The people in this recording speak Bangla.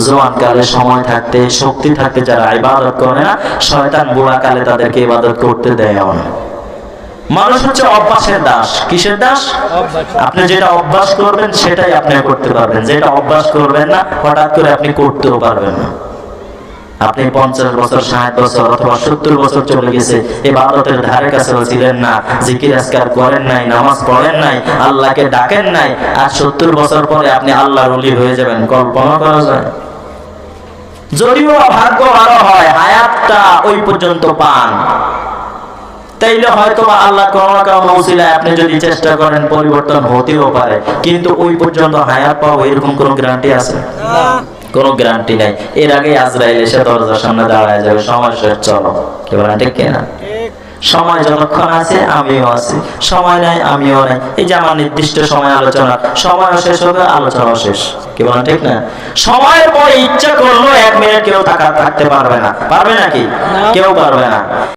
জোয়ান কালে সময় থাকতে শক্তি থাকতে যারা ইবাদত করে না, শয়তান বুড়া কালে তাদেরকে ইবাদত করতে দেয় না। মানুষ হচ্ছে অভ্যাসের দাস। কিসের দাস? আপনি যেটা অভ্যাস করবেন সেটাই আপনি করতে পারবেন, যেটা অভ্যাস করবেন না হঠাৎ করে আপনি করতেও পারবেন না। আপনি 50 বছর 60 বছর অথবা 70 বছর চলে গেছে, ইবাদতের ধারে কাছেও ছিলেন না, জিকির আজকার করেন নাই, নামাজ পড়েন নাই, আল্লাহকে ডাকেন নাই, আর 70 বছর পরে আপনি আল্লাহর ওলি হয়ে যাবেন, কল্পনা করা যায়? যদিও ভাগ্য ভালো হয় হায়াতটা ওই পর্যন্ত পান, তাইলে হয়তো আল্লাহ কোনো কারণ উসিলায় আপনি যদি চেষ্টা করেন পরিবর্তন হতেও পারে, কিন্তু ওই পর্যন্ত হায়াত পাবো এরকম কোনো গ্যারান্টি আছে? কোনো গ্যারান্টি নাই। এর আগে আজরাইল এসে দরজার সামনে দাঁড়ায় যাবে, সময় শেষ, চলো। কি বলেন, ঠিক কিনা? সময় যতক্ষণ আছে আমিও আছি, সময় নাই আমিও নাই। এই যে আমার নির্দিষ্ট সময় আলোচনা, সময়ও শেষ হবে, আলোচনাও শেষ। কি বলেন, ঠিক না? সময়ের পরে ইচ্ছা করলো 1 মিনিট কেউ থাকতে পারবে না। পারবে নাকি? কেউ পারবে না।